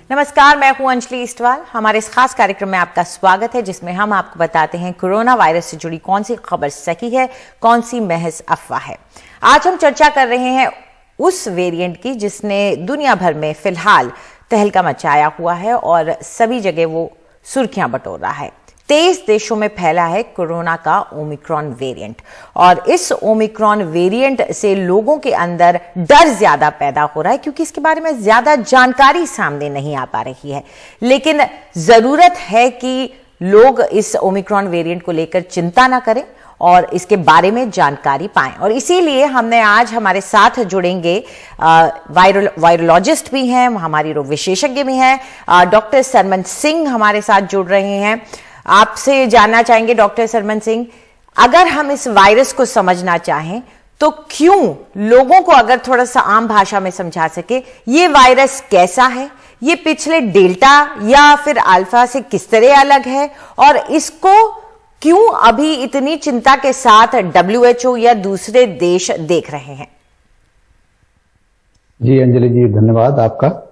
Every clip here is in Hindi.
नमस्कार, मैं हूं अंजलि इस्टवाल। हमारे इस खास कार्यक्रम में आपका स्वागत है, जिसमें हम आपको बताते हैं कोरोना वायरस से जुड़ी कौन सी खबर सही है, कौन सी महज अफवाह है। आज हम चर्चा कर रहे हैं उस वेरिएंट की जिसने दुनिया भर में फिलहाल तहलका मचाया हुआ है और सभी जगह वो सुर्खियां बटोर रहा है। 23 देशों में फैला है कोरोना का ओमिक्रॉन वेरिएंट और इस ओमिक्रॉन वेरिएंट से लोगों के अंदर डर ज्यादा पैदा हो रहा है क्योंकि इसके बारे में ज्यादा जानकारी सामने नहीं आ पा रही है। लेकिन जरूरत है कि लोग इस ओमिक्रॉन वेरिएंट को लेकर चिंता ना करें और इसके बारे में जानकारी पाएं। और इसीलिए हमने आज हमारे साथ जुड़ेंगे वायरोलॉजिस्ट भी हैं, हमारी रोग विशेषज्ञ भी हैं, डॉक्टर सरमन सिंह हमारे साथ जुड़ रहे हैं। आपसे जानना चाहेंगे डॉक्टर सरमन सिंह, अगर हम इस वायरस को समझना चाहें तो क्यों, लोगों को अगर थोड़ा सा आम भाषा में समझा सके, ये वायरस कैसा है, ये पिछले डेल्टा या फिर अल्फा से किस तरह अलग है और इसको क्यों अभी इतनी चिंता के साथ WHO या दूसरे देश देख रहे हैं? जी अंजलि जी, धन्यवाद आपका।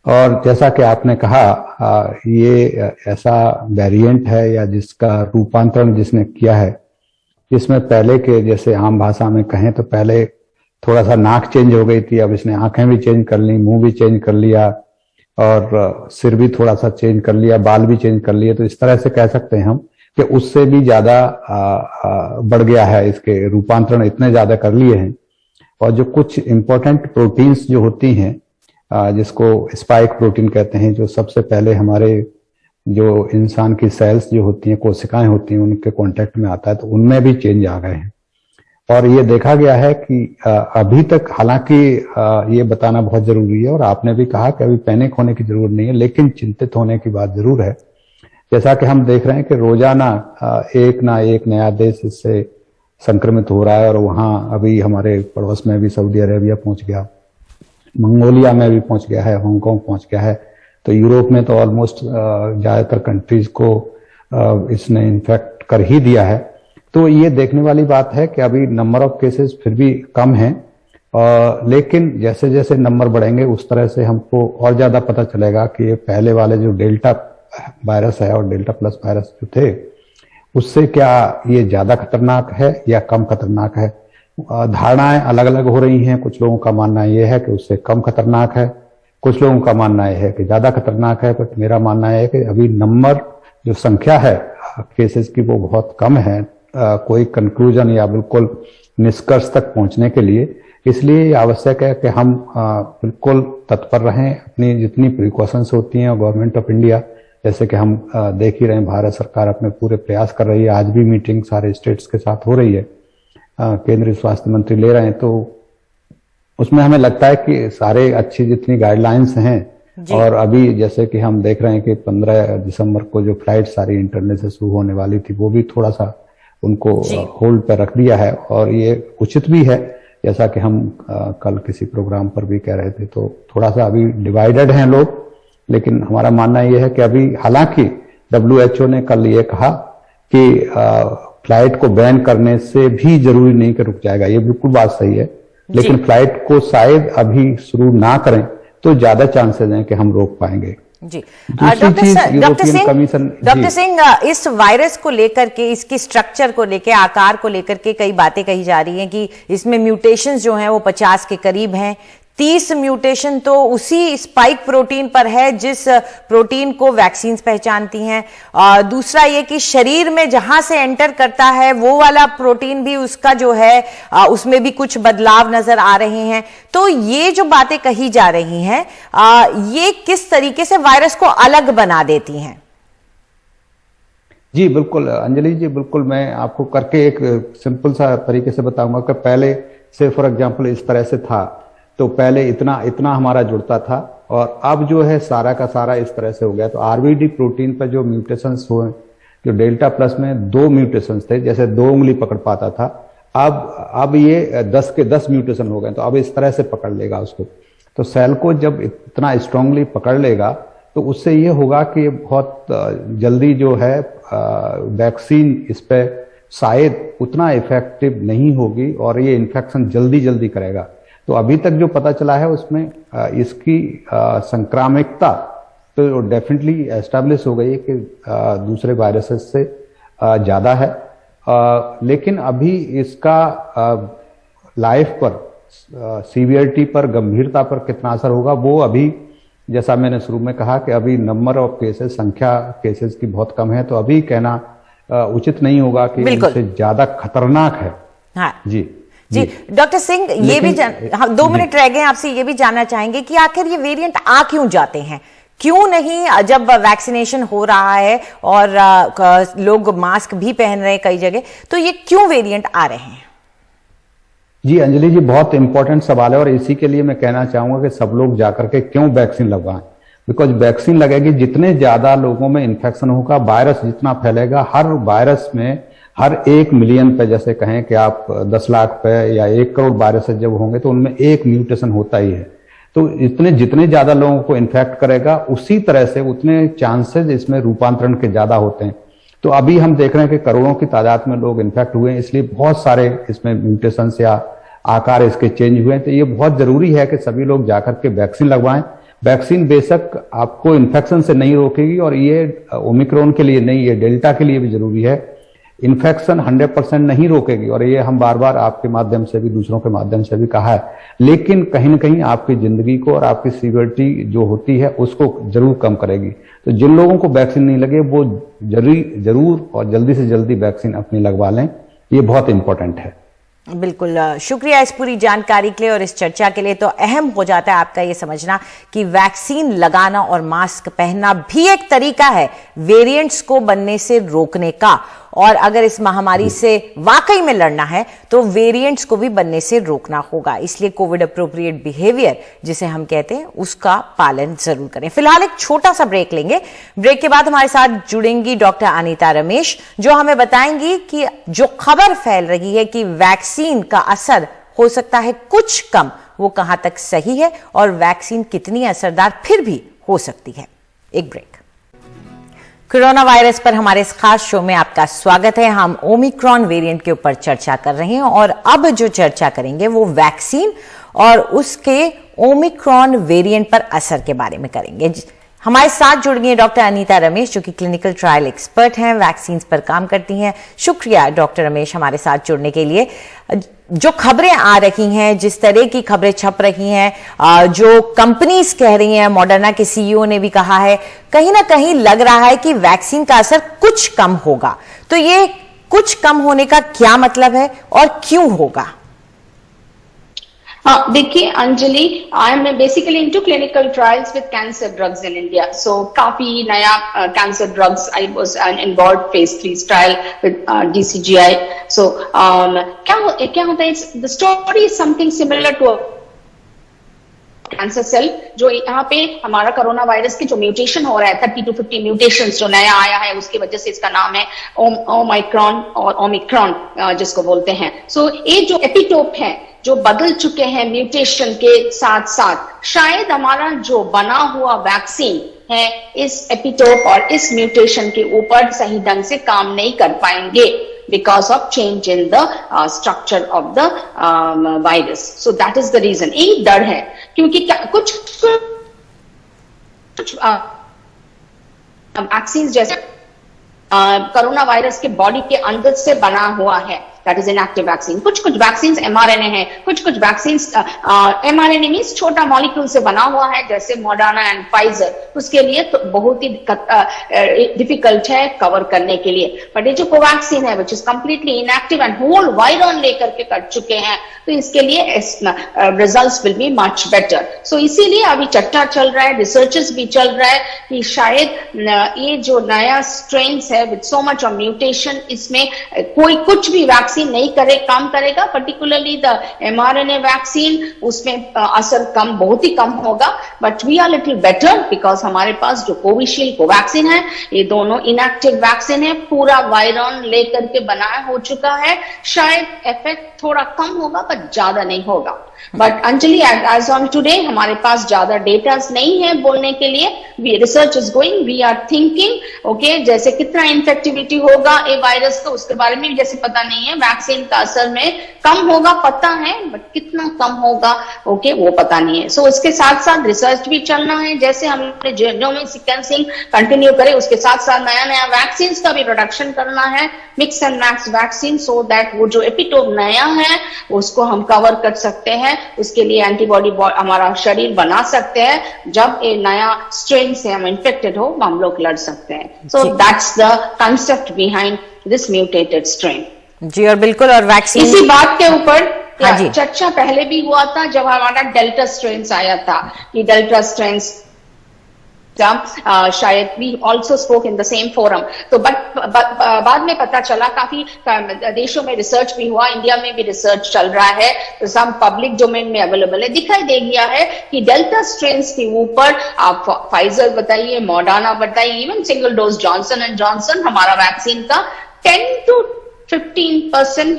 और जैसा कि आपने कहा, ये ऐसा वेरिएंट है या जिसका रूपांतरण जिसने किया है, जिसमें पहले के जैसे आम भाषा में कहें तो पहले थोड़ा सा नाक चेंज हो गई थी, अब इसने आंखें भी चेंज कर ली, मुंह भी चेंज कर लिया और सिर भी थोड़ा सा चेंज कर लिया, बाल भी चेंज कर लिए। तो इस तरह से कह सकते हैं हम कि उससे भी ज्यादा बढ़ गया है, इसके रूपांतरण इतने ज्यादा कर लिए हैं। और जो कुछ इंपॉर्टेंट प्रोटीन्स जो होती हैं, जिसको स्पाइक प्रोटीन कहते हैं, जो सबसे पहले हमारे जो इंसान की सेल्स जो होती हैं, कोशिकाएं होती हैं, उनके कांटेक्ट में आता है, तो उनमें भी चेंज आ गए हैं। और ये देखा गया है कि अभी तक, हालांकि ये बताना बहुत जरूरी है और आपने भी कहा कि अभी पैनिक होने की जरूरत नहीं है, लेकिन चिंतित होने की बात जरूर है। जैसा कि हम देख रहे हैं कि रोजाना एक ना एक नया देश इससे संक्रमित हो रहा है और वहां अभी हमारे पड़ोस में भी सऊदी अरेबिया पहुंच गया, मंगोलिया में भी पहुंच गया है, हांगकांग पहुंच गया है, तो यूरोप में तो ऑलमोस्ट ज्यादातर कंट्रीज को इसने इन्फेक्ट कर ही दिया है। तो ये देखने वाली बात है कि अभी नंबर ऑफ केसेस फिर भी कम हैं, लेकिन जैसे जैसे नंबर बढ़ेंगे उस तरह से हमको और ज्यादा पता चलेगा कि ये पहले वाले जो डेल्टा वायरस है और डेल्टा प्लस वायरस जो थे, उससे क्या ये ज्यादा खतरनाक है या कम खतरनाक है। धारणाएं अलग अलग हो रही हैं। कुछ लोगों का मानना यह है कि उससे कम खतरनाक है, कुछ लोगों का मानना यह है कि ज्यादा खतरनाक है। बट मेरा मानना है कि अभी नंबर, जो संख्या है केसेस की, वो बहुत कम है कोई कंक्लूजन या बिल्कुल निष्कर्ष तक पहुंचने के लिए। इसलिए आवश्यक है कि हम बिल्कुल तत्पर रहें, अपनी जितनी प्रिकॉशंस होती हैं। गवर्नमेंट ऑफ इंडिया, जैसे कि हम देख ही रहे हैं, भारत सरकार अपने पूरे प्रयास कर रही है। आज भी मीटिंग सारे स्टेट्स के साथ हो रही है, केंद्रीय स्वास्थ्य मंत्री ले रहे हैं, तो उसमें हमें लगता है कि सारे अच्छी जितनी गाइडलाइंस हैं। और अभी जैसे कि हम देख रहे हैं कि 15 दिसंबर को जो फ्लाइट सारी इंटरनेट से शुरू होने वाली थी, वो भी थोड़ा सा उनको होल्ड पर रख दिया है और ये उचित भी है, जैसा कि हम कल किसी प्रोग्राम पर भी कह रहे थे। तो थोड़ा सा अभी डिवाइडेड हैं लोग, लेकिन हमारा मानना यह है कि अभी, हालांकि WHO ने कल ये कहा कि फ्लाइट को बैन करने से भी जरूरी नहीं कि रुक जाएगा, ये बिल्कुल बात सही है, लेकिन फ्लाइट को शायद अभी शुरू ना करें तो ज्यादा चांसेस हैं कि हम रोक पाएंगे। जी डॉक्टर सिंह, इस वायरस को लेकर के, इसकी स्ट्रक्चर को लेकर, आकार को लेकर के कई बातें कही जा रही हैं कि इसमें म्यूटेशंस जो हैं वो 50 के करीब हैं। 30 म्यूटेशन तो उसी स्पाइक प्रोटीन पर है जिस प्रोटीन को वैक्सीन पहचानती हैं। दूसरा ये कि शरीर में जहां से एंटर करता है वो वाला प्रोटीन भी उसका जो है उसमें भी कुछ बदलाव नजर आ रहे हैं। तो ये जो बातें कही जा रही हैं, ये किस तरीके से वायरस को अलग बना देती हैं? जी बिल्कुल अंजलि जी, बिल्कुल मैं आपको करके एक सिंपल सा तरीके से बताऊंगा कि पहले से फॉर एग्जांपल इस तरह से था, तो पहले इतना हमारा जुड़ता था और अब जो है सारा का सारा इस तरह से हो गया। तो RBD प्रोटीन पर जो म्यूटेशंस हुए, जो डेल्टा प्लस में 2 म्यूटेशंस थे, जैसे 2 उंगली पकड़ पाता था, अब ये 10 के 10 म्यूटेशन हो गए। तो अब इस तरह से पकड़ लेगा उसको। तो सेल को जब इतना स्ट्रांगली पकड़ लेगा तो उससे ये होगा कि बहुत जल्दी जो है वैक्सीन इस पे शायद उतना इफेक्टिव नहीं होगी और ये इन्फेक्शन जल्दी करेगा। तो अभी तक जो पता चला है उसमें इसकी संक्रामकता तो डेफिनेटली एस्टैब्लिश हो गई है कि दूसरे वायरसेस से ज़्यादा है। लेकिन अभी इसका लाइफ पर, सीवियरिटी पर, गंभीरता पर कितना असर होगा वो अभी, जैसा मैंने शुरू में कहा कि अभी नंबर ऑफ केसेस, संख्या केसेस की बहुत कम है, तो अभी कहना उचित नहीं होगा कि इससे ज्यादा खतरनाक है। हाँ जी डॉक्टर सिंह, ये भी 2 मिनट रह गए, आपसे ये भी जानना चाहेंगे कि आखिर ये वेरिएंट आ क्यों जाते हैं, क्यों नहीं जब वैक्सीनेशन हो रहा है और लोग मास्क भी पहन रहे हैं कई जगह, तो ये क्यों वेरिएंट आ रहे हैं? जी अंजलि जी, बहुत इंपॉर्टेंट सवाल है और इसी के लिए मैं कहना चाहूंगा कि सब लोग जाकर के क्यों वैक्सीन लगवाएं। बिकॉज वैक्सीन लगेगी, जितने ज्यादा लोगों में इन्फेक्शन होगा, वायरस जितना फैलेगा, हर वायरस में हर 1 मिलियन पे, जैसे कहें कि आप 10 लाख पे या 1 करोड़ वायरसेस जब होंगे तो उनमें एक म्यूटेशन होता ही है। तो जितने ज्यादा लोगों को इन्फेक्ट करेगा, उसी तरह से उतने चांसेस इसमें रूपांतरण के ज्यादा होते हैं। तो अभी हम देख रहे हैं कि करोड़ों की तादाद में लोग इन्फेक्ट हुए हैं, इसलिए बहुत सारे इसमें म्यूटेशंस या आकार इसके चेंज हुए हैं। तो ये बहुत जरूरी है कि सभी लोग जाकर के वैक्सीन लगवाएं। वैक्सीन बेशक आपको इन्फेक्शन से नहीं रोकेगी, और ये ओमिक्रॉन के लिए नहीं, ये डेल्टा के लिए भी जरूरी है। इन्फेक्शन 100% नहीं रोकेगी, और ये हम बार बार आपके माध्यम से भी, दूसरों के माध्यम से भी कहा है, लेकिन कहीं ना कहीं आपकी जिंदगी को और आपकी सीवियरिटी जो होती है उसको जरूर कम करेगी। तो जिन लोगों को वैक्सीन नहीं लगे वो जरूर और जल्दी से जल्दी वैक्सीन अपनी लगवा लें, ये बहुत इंपॉर्टेंट है। बिल्कुल, शुक्रिया इस पूरी जानकारी के लिए और इस चर्चा के लिए। तो अहम हो जाता है आपका ये समझना कि वैक्सीन लगाना और मास्क पहनना भी एक तरीका है वेरिएंट्स को बनने से रोकने का, और अगर इस महामारी से वाकई में लड़ना है तो वेरिएंट्स को भी बनने से रोकना होगा। इसलिए कोविड अप्रोप्रिएट बिहेवियर जिसे हम कहते हैं उसका पालन जरूर करें। फिलहाल एक छोटा सा ब्रेक लेंगे। ब्रेक के बाद हमारे साथ जुड़ेंगी डॉक्टर अनीता रमेश, जो हमें बताएंगी कि जो खबर फैल रही है कि वैक्सीन का असर हो सकता है कुछ कम, वो कहां तक सही है और वैक्सीन कितनी असरदार फिर भी हो सकती है। एक ब्रेक। कोरोना वायरस पर हमारे इस खास शो में आपका स्वागत है। हम ओमिक्रॉन वेरिएंट के ऊपर चर्चा कर रहे हैं और अब जो चर्चा करेंगे वो वैक्सीन और उसके ओमिक्रॉन वेरिएंट पर असर के बारे में करेंगे। हमारे साथ जुड़ गई डॉक्टर अनीता रमेश, जो कि क्लिनिकल ट्रायल एक्सपर्ट हैं, वैक्सीन पर काम करती हैं। शुक्रिया डॉक्टर रमेश हमारे साथ जुड़ने के लिए। जो खबरें आ रही हैं, जिस तरह की खबरें छप रही हैं, जो कंपनीज कह रही हैं, मॉडर्ना के सीईओ ने भी कहा है, कहीं ना कहीं लग रहा है कि वैक्सीन का असर कुछ कम होगा। तो ये कुछ कम होने का क्या मतलब है और क्यों होगा? हाँ, देखिए Anjali, I am basically into clinical trials with cancer drugs in India. So काफी नया cancer drugs, I was involved phase 3 trial with DCGI। So क्या होता है, the story is something similar to cancer cell. जो यहाँ पे हमारा कोरोना वायरस के जो म्यूटेशन हो रहा है, 30 to 50 म्यूटेशन जो नया आया है, उसकी वजह से इसका नाम है ओमाइक्रॉन और ओमिक्रॉन जिसको बोलते हैं। सो ये जो एपिटोप है जो बदल चुके हैं म्यूटेशन के साथ साथ, शायद हमारा जो बना हुआ वैक्सीन है इस एपिटोप और इस म्यूटेशन के ऊपर सही ढंग से काम नहीं कर पाएंगे because of change in the structure of the virus. So that is the reason. एक डर है, क्योंकि कुछ वैक्सीन जैसे कोरोना वायरस के बॉडी के अंदर से बना हुआ है, दैट इज इनएक्टिव वैक्सीन। कुछ वैक्सीन mRNA है, कुछ वैक्सीन mRNA मींस छोटा मॉलिक्यूल से बना हुआ है, जैसे मॉडर्ना एंड फाइजर। उसके लिए तो बहुत ही डिफिकल्ट है कवर करने के लिए। बट ये जो कोवैक्सीन है which is completely inactive and whole virus लेकर के कर चुके हैं, तो इसके लिए results will be much better. So इसीलिए अभी चर्चा चल रहा है, रिसर्चेस भी चल रहा है कि शायद ये जो नया स्ट्रेन्स है with so much of mutation, इसमें कोई कुछ भी वैक्सीन नहीं काम करेगा। पर्टिकुलरली द mRNA वैक्सीन, उसमें असर बहुत ही कम होगा। But we are little better because हमारे पास जो कोविशील्ड कोवैक्सीन है, ये दोनों इनएक्टिव वैक्सीन है, पूरा वायरस लेकर के बनाया हो चुका है। शायद इफेक्ट थोड़ा कम होगा पर ज्यादा नहीं होगा। But Anjali as on today हमारे पास ज्यादा डेटा नहीं है बोलने के लिए। Research is going, we are thinking okay, जैसे कितना इन्फेक्टिविटी होगा ए वायरस का उसके बारे में जैसे पता नहीं है। वैक्सीन का असर में कम होगा पता है, बट कितना कम होगा ओके वो पता नहीं है। सो इसके साथ साथ रिसर्च भी चलना है, जैसे हमने जीनोमिक सीक्वेंसिंग कंटिन्यू करे उसके साथ साथ नया नया वैक्सीन का भी प्रोडक्शन करना है, mix and match vaccine, so that वो जो एपिटोप नया है उसको हम कवर कर सकते हैं। उसके लिए एंटीबॉडी हमारा शरीर बना सकते हैं, जब ये नया स्ट्रेन से हम इन्फेक्टेड हो हम लोग लड़ सकते हैं। So that's the concept behind this mutated strain. जी, और बिल्कुल, और वैक्सीन इसी बात के ऊपर चर्चा पहले भी हुआ था जब हमारा डेल्टा स्ट्रेन आया था, कि डेल्टा स्ट्रेन शायद we also spoke in the same forum. तो बाद में पता चला, काफी देशों में रिसर्च भी हुआ, इंडिया में भी रिसर्च चल रहा है, तो सब पब्लिक डोमेन में अवेलेबल है, दिखाई दे गया है कि डेल्टा स्ट्रेन्स के ऊपर आप फाइजर बताइए, मॉडर्ना बताइए, even single dose Johnson and Johnson हमारा वैक्सीन का 10 to 15%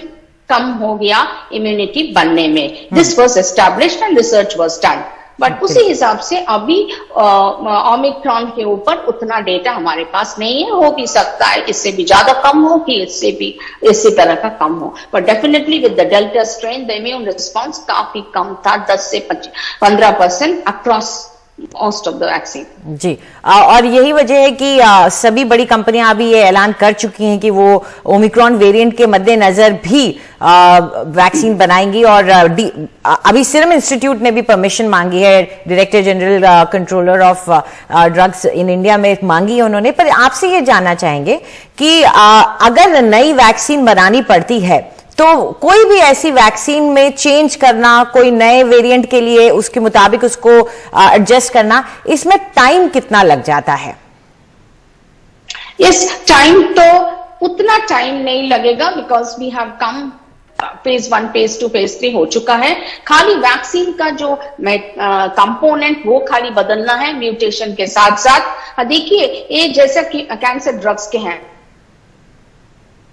कम हो गया इम्यूनिटी बनने में। This was established and research was done, but उसी हिसाब से अभी ओमिक्रॉन के ऊपर उतना डेटा हमारे पास नहीं है। हो भी सकता है इससे भी ज्यादा कम हो कि इससे भी इसी तरह का कम हो, but definitely with the delta strain the immune response काफी कम था, 10 से 15% across most of the vaccine. जी, और यही वजह है कि सभी बड़ी कंपनियां अभी ये ऐलान कर चुकी हैं कि वो ओमिक्रॉन वेरिएंट के मद्देनजर भी वैक्सीन बनाएंगी, और अभी सीरम इंस्टीट्यूट ने भी परमिशन मांगी है, director general controller of drugs in India में मांगी है उन्होंने। पर आपसे ये जानना चाहेंगे कि अगर नई वैक्सीन बनानी पड़ती है तो कोई भी ऐसी वैक्सीन में चेंज करना, कोई नए वेरिएंट के लिए उसके मुताबिक उसको एडजस्ट करना, इसमें टाइम कितना लग जाता है? इस टाइम तो उतना टाइम नहीं लगेगा, because we have come phase 1, phase 2, phase 3 हो चुका है। खाली वैक्सीन का जो कंपोनेंट वो खाली बदलना है म्यूटेशन के साथ साथ। देखिए ये जैसा कि कैंसर ड्रग्स के हैं,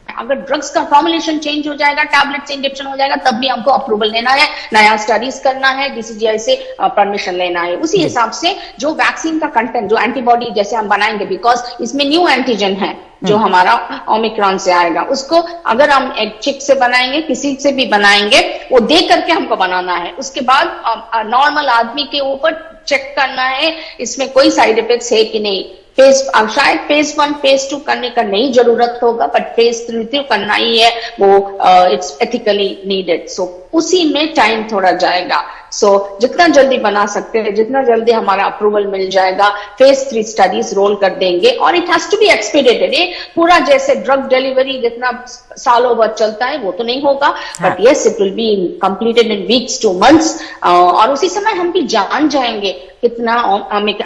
अगर ड्रग्स का फॉर्मुलेशन चेंज हो जाएगा, टैबलेट से इंजेक्शन हो जाएगा, तब भी हमको अप्रूवल लेना है, नया स्टडीज करना है, डीसीजीआई से परमिशन लेना है। उसी हिसाब से जो वैक्सीन का कंटेंट, जो एंटीबॉडी जैसे हम बनाएंगे, बिकॉज इसमें न्यू एंटीजन है जो हमारा ओमिक्रॉन से आएगा, उसको अगर हम एक चिक से बनाएंगे, किसी से भी बनाएंगे, वो देख करके हमको बनाना है। उसके बाद नॉर्मल आदमी के ऊपर चेक करना है इसमें कोई साइड इफेक्ट्स है कि नहीं। शायद फेज 1, फेज 2 करने का नहीं जरूरत होगा, बट फेज 3 करना ही है, वो इट्स एथिकली नीडेड। सो उसी में टाइम थोड़ा जाएगा। सो जितना जल्दी बना सकते हैं, जितना जल्दी हमारा अप्रूवल मिल जाएगा, फेज 3 स्टडीज रोल कर देंगे, और it has to be expedited. ये पूरा जैसे ड्रग डिलीवरी जितना सालों भर चलता है वो तो नहीं होगा, but yes it will be completed in weeks two months, और उसी समय हम भी जान जाएंगे कितना।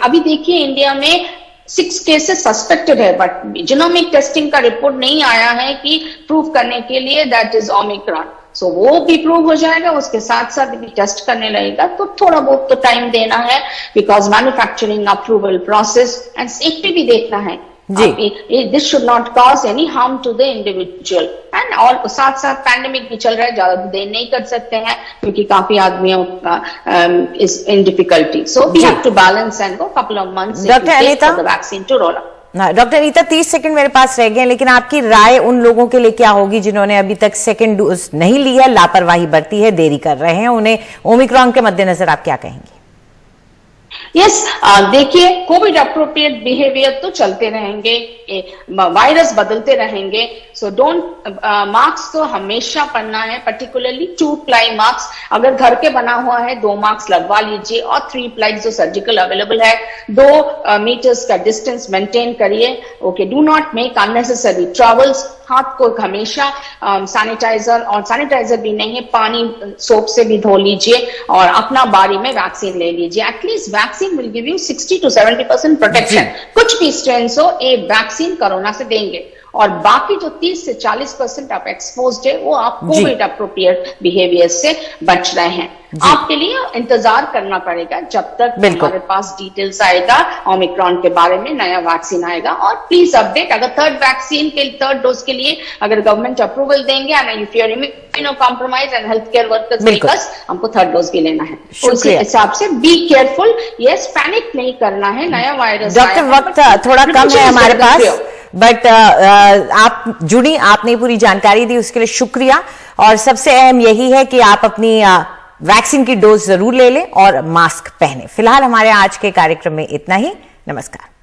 अभी देखिए इंडिया में 6 केसेस सस्पेक्टेड है, बट जीनोमिक टेस्टिंग का रिपोर्ट नहीं आया है कि प्रूव करने के लिए दैट इज ओमिक्रॉन। सो वो भी प्रूव हो जाएगा, उसके साथ साथ भी टेस्ट करने लगेगा, तो थोड़ा बहुत तो टाइम देना है, because manufacturing approval process and safety भी देखना है। This should not cause any harm to the individual, and और साथ साथ पैंडेमिक भी चल रहा है, ज्यादा देर नहीं कर सकते हैं क्योंकि काफी आदमियों is in difficulty. So we have to balance and go couple of months doctor Anita, for the vaccine to roll out. Doctor Anita, 30 second मेरे पास रह गए, लेकिन आपकी राय उन लोगों के लिए क्या होगी जिन्होंने अभी तक सेकंड डोज नहीं लिया, लापरवाही बरती है, देरी कर रहे हैं, उन्हें ओमिक्रॉन के मद्देनजर आप क्या कहेंगे? यस, देखिए कोविड अप्रोप्रिएट बिहेवियर तो चलते रहेंगे, वायरस बदलते रहेंगे। सो डोंट मास्क तो हमेशा पहनना है, पर्टिकुलरली 2 प्लाई मास्क अगर घर के बना हुआ है 2 मास्क लगवा लीजिए, और 3 प्लाई जो सर्जिकल अवेलेबल है, 2 मीटर्स का डिस्टेंस मेंटेन करिए। Okay, do not make unnecessary travels. हाथ को हमेशा सैनिटाइजर, और सैनिटाइजर भी नहीं है, पानी सोप से भी धो लीजिए, और अपना बारी में वैक्सीन ले लीजिए। At least vaccine will give you 60 to 70% protection. कुछ भी स्ट्रेन हो, ए वैक्सीन कोरोना से देंगे। और बाकी जो 30 से 40% आप एक्सपोज्ड है वो आप कोविड अप्रोप्रिएट बिहेवियर से बच रहे हैं। आपके लिए इंतजार करना पड़ेगा जब तक हमारे पास डिटेल्स आएगा ओमिक्रॉन के बारे में, नया वैक्सीन आएगा। और प्लीज अपडेट, अगर थर्ड डोज के लिए अगर गवर्नमेंट अप्रूवल देंगे and if you are immuno compromise and health care workers because हमको थर्ड डोज भी लेना है। उस हिसाब से बी केयरफुल, यस पैनिक नहीं करना है। नया वायरस डॉक्टर वक्त थोड़ा कम है हमारे पास, बट आप जुड़ी, आपने पूरी जानकारी दी, उसके लिए शुक्रिया। और सबसे अहम यही है कि आप अपनी वैक्सीन की डोज जरूर ले लें और मास्क पहने। फिलहाल हमारे आज के कार्यक्रम में इतना ही। नमस्कार।